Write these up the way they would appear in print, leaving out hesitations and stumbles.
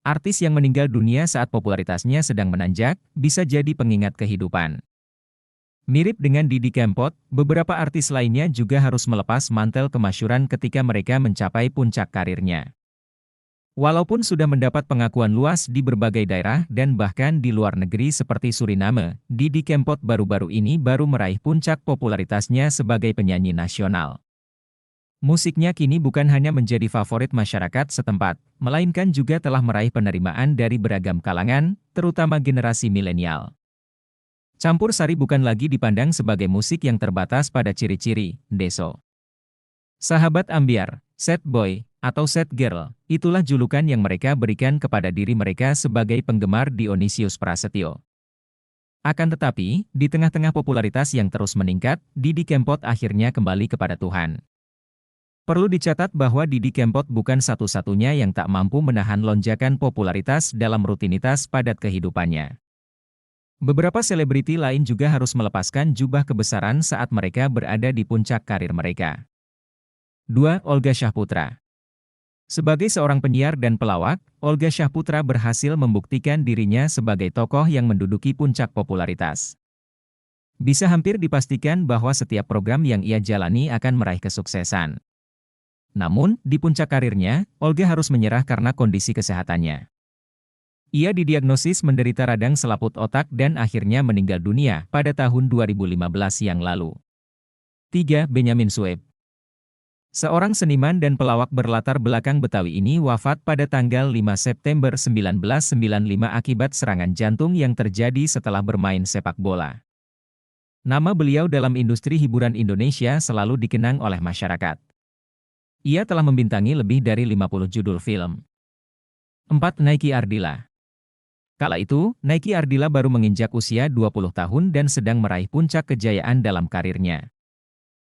Artis yang meninggal dunia saat popularitasnya sedang menanjak, bisa jadi pengingat kehidupan. Mirip dengan Didi Kempot, beberapa artis lainnya juga harus melepas mantel kemasyhuran ketika mereka mencapai puncak karirnya. Walaupun sudah mendapat pengakuan luas di berbagai daerah dan bahkan di luar negeri seperti Suriname, Didi Kempot baru-baru ini baru meraih puncak popularitasnya sebagai penyanyi nasional. Musiknya kini bukan hanya menjadi favorit masyarakat setempat, melainkan juga telah meraih penerimaan dari beragam kalangan, terutama generasi milenial. Campur sari bukan lagi dipandang sebagai musik yang terbatas pada ciri-ciri, deso. Sahabat ambiar, sad boy, atau sad girl, itulah julukan yang mereka berikan kepada diri mereka sebagai penggemar Dionysius Prasetyo. Akan tetapi, di tengah-tengah popularitas yang terus meningkat, Didi Kempot akhirnya kembali kepada Tuhan. Perlu dicatat bahwa Didi Kempot bukan satu-satunya yang tak mampu menahan lonjakan popularitas dalam rutinitas padat kehidupannya. Beberapa selebriti lain juga harus melepaskan jubah kebesaran saat mereka berada di puncak karir mereka. 2. Olga Syahputra. Sebagai seorang penyiar dan pelawak, Olga Syahputra berhasil membuktikan dirinya sebagai tokoh yang menduduki puncak popularitas. Bisa hampir dipastikan bahwa setiap program yang ia jalani akan meraih kesuksesan. Namun, di puncak karirnya, Olga harus menyerah karena kondisi kesehatannya. Ia didiagnosis menderita radang selaput otak dan akhirnya meninggal dunia pada tahun 2015 yang lalu. 3. Benyamin Sueb. Seorang seniman dan pelawak berlatar belakang Betawi ini wafat pada tanggal 5 September 1995 akibat serangan jantung yang terjadi setelah bermain sepak bola. Nama beliau dalam industri hiburan Indonesia selalu dikenang oleh masyarakat. Ia telah membintangi lebih dari 50 judul film. 4. Nike Ardilla. Kala itu, Nike Ardilla baru menginjak usia 20 tahun dan sedang meraih puncak kejayaan dalam karirnya.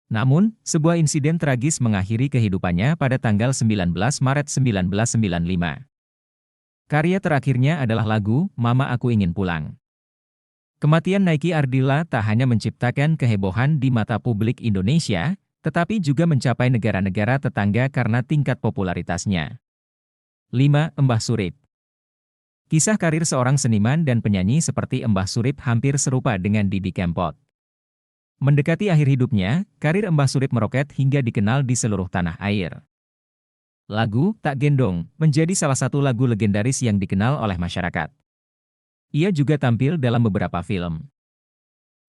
Namun, sebuah insiden tragis mengakhiri kehidupannya pada tanggal 19 Maret 1995. Karya terakhirnya adalah lagu, Mama Aku Ingin Pulang. Kematian Nike Ardilla tak hanya menciptakan kehebohan di mata publik Indonesia, tetapi juga mencapai negara-negara tetangga karena tingkat popularitasnya. 5. Embah Surip. Kisah karir seorang seniman dan penyanyi seperti Embah Surip hampir serupa dengan Didi Kempot. Mendekati akhir hidupnya, karir Embah Surip meroket hingga dikenal di seluruh tanah air. Lagu Tak Gendong menjadi salah satu lagu legendaris yang dikenal oleh masyarakat. Ia juga tampil dalam beberapa film.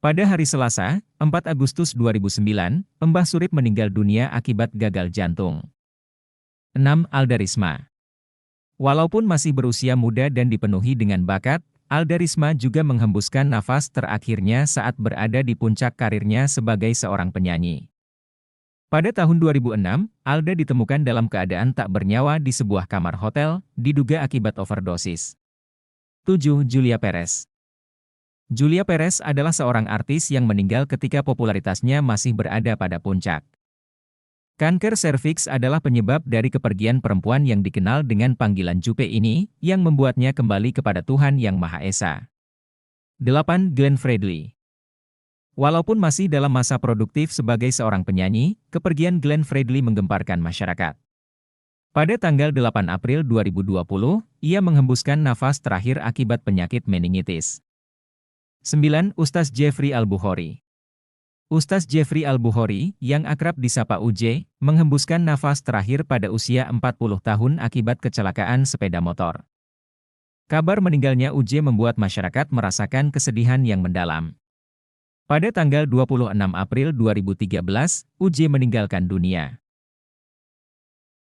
Pada hari Selasa, 4 Agustus 2009, Embah Surip meninggal dunia akibat gagal jantung. 6. Alda Risma. Walaupun masih berusia muda dan dipenuhi dengan bakat, Alda Risma juga menghembuskan nafas terakhirnya saat berada di puncak karirnya sebagai seorang penyanyi. Pada tahun 2006, Alda ditemukan dalam keadaan tak bernyawa di sebuah kamar hotel, diduga akibat overdosis. 7. Julia Perez. Julia Perez adalah seorang artis yang meninggal ketika popularitasnya masih berada pada puncak. Kanker serviks adalah penyebab dari kepergian perempuan yang dikenal dengan panggilan Jupe ini, yang membuatnya kembali kepada Tuhan Yang Maha Esa. 8. Glenn Fredly. Walaupun masih dalam masa produktif sebagai seorang penyanyi, kepergian Glenn Fredly menggemparkan masyarakat. Pada tanggal 8 April 2020, ia menghembuskan nafas terakhir akibat penyakit meningitis. 9. Ustaz Jeffrey Al-Bukhari. Ustaz Jeffrey Al-Bukhari, yang akrab disapa UJ, menghembuskan nafas terakhir pada usia 40 tahun akibat kecelakaan sepeda motor. Kabar meninggalnya UJ membuat masyarakat merasakan kesedihan yang mendalam. Pada tanggal 26 April 2013, UJ meninggalkan dunia.